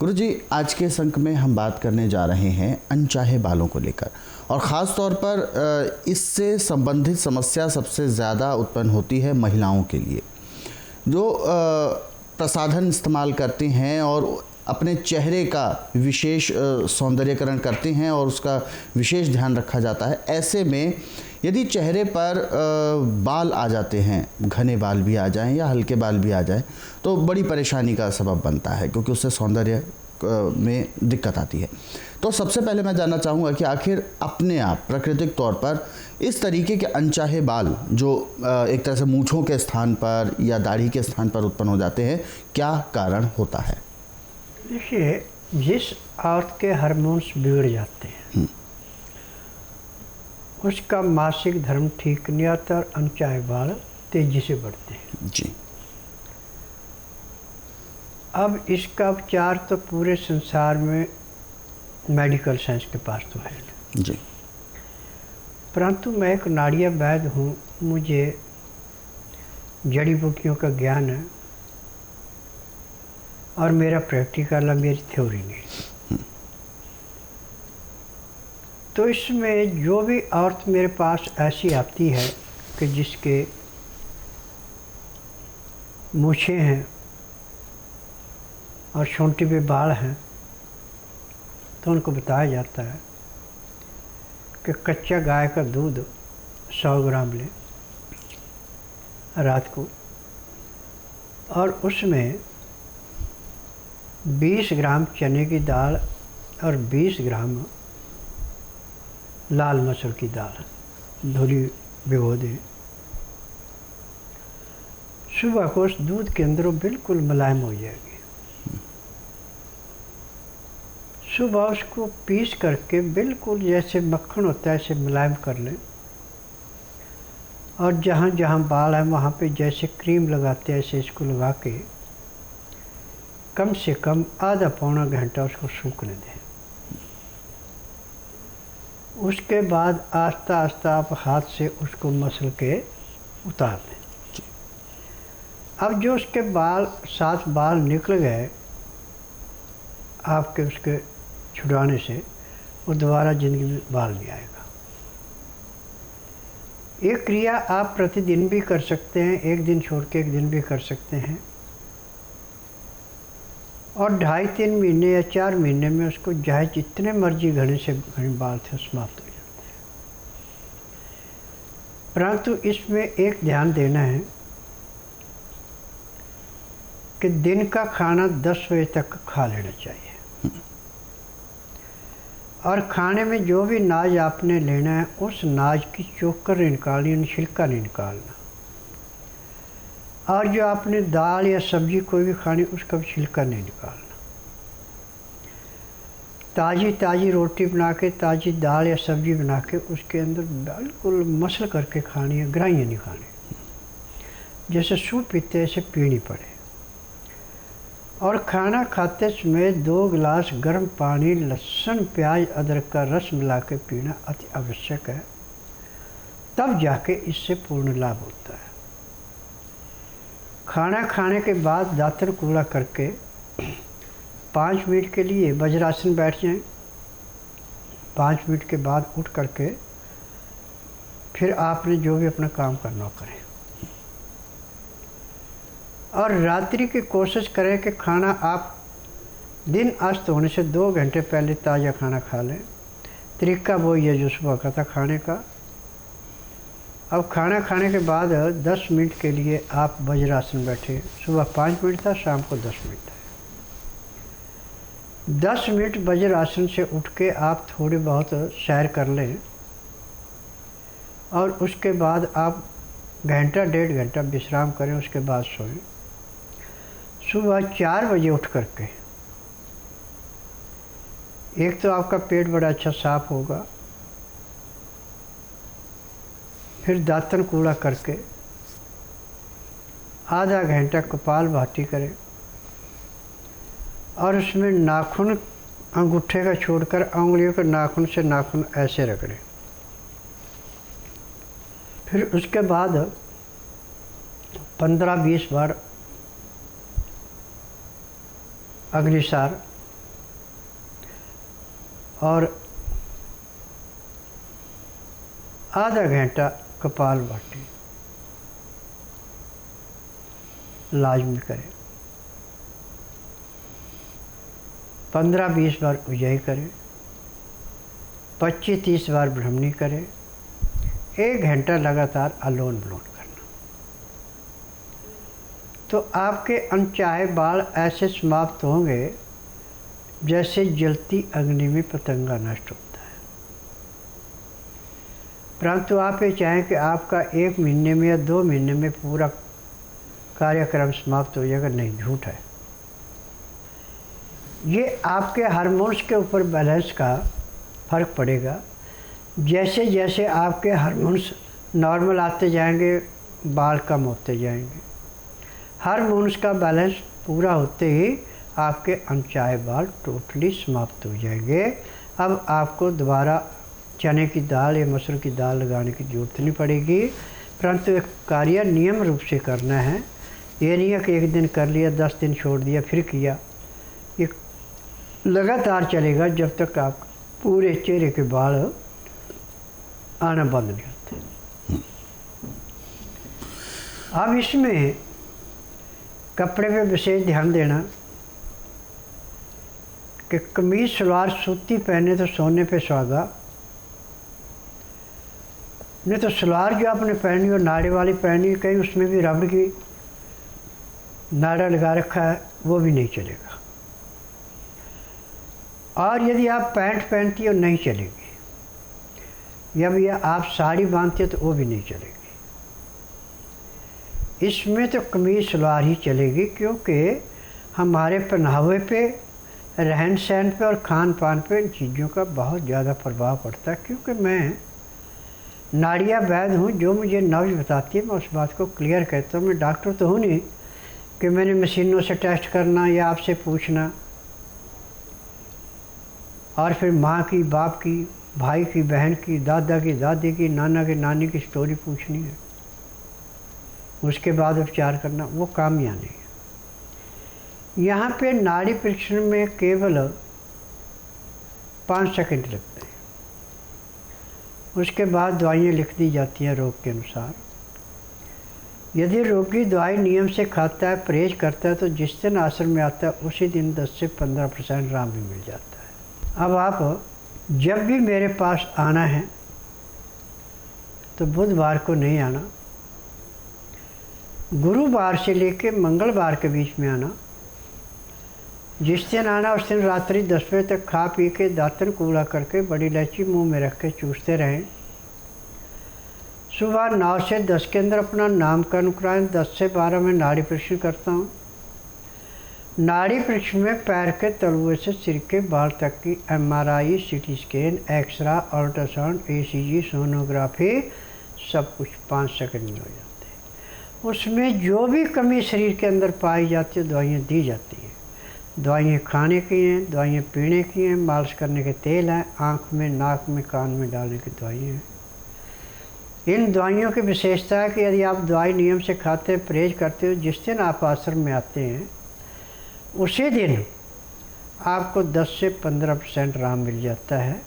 गुरुजी, आज के इस अंक में हम बात करने जा रहे हैं अनचाहे बालों को लेकर, और ख़ास तौर पर इससे संबंधित समस्या सबसे ज़्यादा उत्पन्न होती है महिलाओं के लिए, जो प्रसाधन इस्तेमाल करती हैं और अपने चेहरे का विशेष सौंदर्यकरण करते हैं और उसका विशेष ध्यान रखा जाता है। ऐसे में यदि चेहरे पर बाल आ जाते हैं, घने बाल भी आ जाएं या हल्के बाल भी आ जाएं, तो बड़ी परेशानी का सबब बनता है, क्योंकि उससे सौंदर्य में दिक्कत आती है। तो सबसे पहले मैं जानना चाहूँगा कि आखिर अपने आप प्राकृतिक तौर पर इस तरीके के अनचाहे बाल जो एक तरह से मूंछों के स्थान पर या दाढ़ी के स्थान पर उत्पन्न हो जाते हैं, क्या कारण होता है? देखिए, जिस औरत के हार्मोन्स बिगड़ जाते हैं उसका मासिक धर्म ठीक नहीं आता और अनचाहे बाल तेजी से बढ़ते हैं जी। अब इसका उपचार तो पूरे संसार में मेडिकल साइंस के पास तो है जी, परंतु मैं एक नाड़िया वैद्य हूँ, मुझे जड़ी बूटियों का ज्ञान है और मेरा प्रैक्टिकल है, मेरी थ्योरी नहीं। तो इसमें जो भी औरत मेरे पास ऐसी आती है कि जिसके मूछें हैं और छोटी पे बाल हैं, तो उनको बताया जाता है कि कच्चा गाय का दूध 100 ग्राम लें रात को, और उसमें 20 ग्राम चने की दाल और 20 ग्राम लाल मसूर की दाल धुली भिगो दें। सुबह को उस दूध के अंदर वो बिल्कुल मुलायम हो जाएगी। सुबह उसको पीस करके बिल्कुल जैसे मक्खन होता है ऐसे मुलायम कर लें, और जहाँ जहाँ बाल है वहाँ पे जैसे क्रीम लगाते हैं ऐसे इसको लगा के कम से कम आधा पौना घंटा उसको सूखने दें। उसके बाद आस्ता आस्ता आप हाथ से उसको मसल के उतार दें। अब जो उसके बाल 7 बाल निकल गए आपके उसके छुड़ाने से, वो दोबारा ज़िंदगी में बाल नहीं आएगा। ये क्रिया आप प्रतिदिन भी कर सकते हैं, एक दिन छोड़ के एक दिन भी कर सकते हैं, और 2.5-3 महीने या 4 महीने में उसको चाहे जितने मर्जी घने से घने बाल थे समाप्त हो जाते हैं। परंतु इसमें एक ध्यान देना है कि दिन का खाना 10 बजे तक खा लेना चाहिए, और खाने में जो भी नाज आपने लेना है उस नाज की चोकर नहीं निकालनी, छिलका नहीं निकालना, और जो आपने दाल या सब्जी कोई भी खानी उसका भी छिलका नहीं निकालना। ताज़ी ताज़ी रोटी बना के, ताज़ी दाल या सब्जी बना के उसके अंदर बिल्कुल मसल करके खानी है, ग्राइयाँ नहीं खानी। जैसे सूप पीते ऐसे पीनी पड़े। और खाना खाते समय 2 गिलास गर्म पानी, लहसुन प्याज अदरक का रस मिला के पीना अति आवश्यक है, तब जाके इससे पूर्ण लाभ होता है। खाना खाने के बाद दातन कूड़ा करके 5 मिनट के लिए वज्रासन बैठ जाएं। 5 मिनट के बाद उठ करके फिर आपने जो भी अपना काम करना हो करें, और रात्रि की कोशिश करें कि खाना आप दिन अस्त होने से 2 घंटे पहले ताज़ा खाना खा लें। तरीका वो ये जो सुबह का था खाने का। अब खाना खाने के बाद 10 मिनट के लिए आप वज्रासन बैठे। सुबह 5 मिनट था, शाम को 10 मिनट था। 10 मिनट वज्रासन से उठ के आप थोड़ी बहुत सैर कर लें, और उसके बाद आप घंटा 1.5 घंटा विश्राम करें, उसके बाद सोएं। सुबह 4 बजे उठ करके एक तो आपका पेट बड़ा अच्छा साफ होगा, फिर दातन कूड़ा करके आधा घंटा कपालभाति करें, और उसमें नाखून अंगूठे का छोड़कर उंगलियों के नाखून से नाखून ऐसे रगड़ें। फिर उसके बाद 15-20 बार अग्निसार और आधा घंटा कपालभाति लाजमी करें। 15-20 बार उज्जयी करें, 25-30 बार ब्रह्मणी करें, 1 घंटा लगातार अलोन विलोन करना। तो आपके अनचाहे बाल ऐसे समाप्त होंगे जैसे जलती अग्नि में पतंगा नष्ट होता है। परंतु आप ये चाहें कि आपका 1 महीने में या 2 महीने में पूरा कार्यक्रम समाप्त हो जाएगा, नहीं, झूठ है। ये आपके हार्मोन्स के ऊपर बैलेंस का फर्क पड़ेगा। जैसे जैसे आपके हार्मोन्स नॉर्मल आते जाएंगे, बाल कम होते जाएंगे। हार्मोन्स का बैलेंस पूरा होते ही आपके अनचाहे बाल टोटली समाप्त हो जाएंगे। अब आपको दोबारा चने की दाल या मसूर की दाल लगाने की ज़रूरत नहीं पड़ेगी। परंतु एक कार्य नियम रूप से करना है। ये नहीं है कि 1 दिन कर लिया, 10 दिन छोड़ दिया, फिर किया। ये लगातार चलेगा जब तक आप पूरे चेहरे के बाल आना बंद नहीं होते। अब इसमें कपड़े पे विशेष ध्यान देना कि कमीज सलवार सूती पहने तो सोने पे सुहागा, नहीं तो सलवार जो आपने पहनी हो नाड़े वाली पहनी, कहीं उसमें भी रबड़ की नाड़ा लगा रखा है, वो भी नहीं चलेगा। और यदि आप पैंट पहनती हो नहीं चलेगी, या भैया आप साड़ी बांधते हो तो वो भी नहीं चलेगी। इसमें तो कमीज सलवार ही चलेगी, क्योंकि हमारे पहनावे पे, रहन सहन पे और खान पान पे इन चीज़ों का बहुत ज़्यादा प्रभाव पड़ता है। क्योंकि मैं नाड़िया वैद्य हूँ, जो मुझे नब्ज बताती है मैं उस बात को क्लियर कहता हूँ। मैं डॉक्टर तो हूँ नहीं कि मैंने मशीनों से टेस्ट करना या आपसे पूछना और फिर माँ की, बाप की, भाई की, बहन की, दादा की, दादी की, नाना की, नानी की स्टोरी पूछनी है, उसके बाद उपचार करना, वो काम यहाँ नहीं है। यहाँ पे नाड़ी परीक्षण में केवल 5 सेकंड लगते हैं। उसके बाद दवाइयाँ लिख दी जाती हैं रोग के अनुसार। यदि रोगी दवाई नियम से खाता है, परहेज करता है, तो जिस दिन आश्रम में आता है उसी दिन 10 से 15% आराम भी मिल जाता है। अब आप जब भी मेरे पास आना है तो बुधवार को नहीं आना, गुरुवार से लेके मंगलवार के बीच में आना। जिस दिन आना उस दिन रात्रि 10 बजे तक खा पी के दातन कूड़ा करके बड़ी इलायची मुंह में रख के चूसते रहें। सुबह 9 से 10 के अंदर अपना नामकरण कराएं। 10 से 12 में नाड़ी परीक्षण करता हूँ। नाड़ी परीक्षण में पैर के तलुए से सिर के बाल तक की MRI, CT scan, X-ray, ultrasound, ECG, sonography सब कुछ 5 सेकंड में हो जाते हैं। उसमें जो भी कमी शरीर के अंदर पाई जाती है दवाइयाँ दी जाती हैं। दवाइयाँ खाने की हैं, दवाइयाँ पीने की हैं, मालिश करने के तेल हैं, आँख में, नाक में, कान में डालने की दवाइयाँ हैं। इन दवाइयों की विशेषता है कि यदि आप दवाई नियम से खाते हैं, परहेज करते हो, जिस दिन आप आश्रम में आते हैं उसी दिन आपको 10 से 15% आराम मिल जाता है।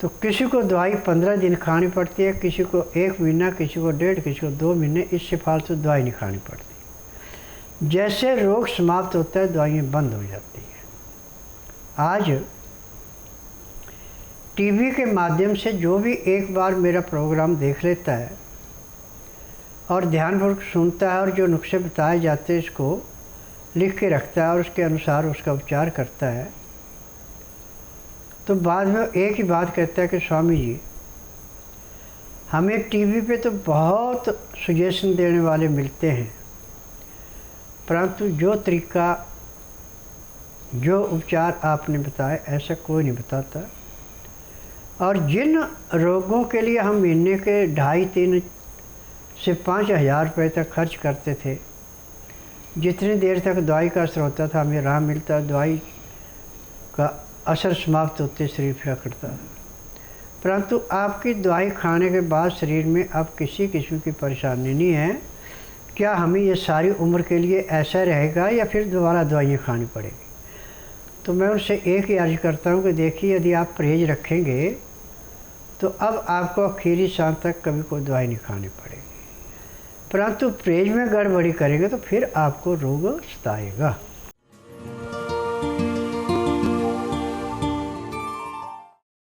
तो किसी को दवाई 15 दिन खानी पड़ती है, किसी को 1 महीना, किसी को 1.5, किसी को 2 महीने, इससे फालतू दवाई नहीं खानी पड़ती। जैसे रोग समाप्त होता है दवाइयाँ बंद हो जाती हैं। आज टीवी के माध्यम से जो भी एक बार मेरा प्रोग्राम देख लेता है और ध्यानपूर्वक सुनता है और जो नुस्खे बताए जाते हैं इसको लिख के रखता है और उसके अनुसार उसका उपचार करता है, तो बाद में एक ही बात कहता है कि स्वामी जी, हमें टीवी पे तो बहुत सजेशन देने वाले मिलते हैं, परंतु जो तरीका, जो उपचार आपने बताया ऐसा कोई नहीं बताता। और जिन रोगों के लिए हम महीने के 2.5-3 से 5,000 रुपये तक खर्च करते थे, जितनी देर तक दवाई का असर होता था हमें आराम मिलता, दवाई का असर समाप्त होते शरीर फिर करता। परंतु आपकी दवाई खाने के बाद शरीर में अब किसी किस्म की परेशानी नहीं है। क्या हमें ये सारी उम्र के लिए ऐसा रहेगा या फिर दोबारा दवाइयाँ खानी पड़ेगी? तो तो मैं उनसे एक ही अर्ज करता हूँ कि देखिए, यदि आप परहेज रखेंगे तो अब आपको आखिरी सांस तक कभी कोई दवाई नहीं खानी पड़ेगी, परंतु परहेज में गड़बड़ी करेंगे तो फिर आपको रोग सताएगा।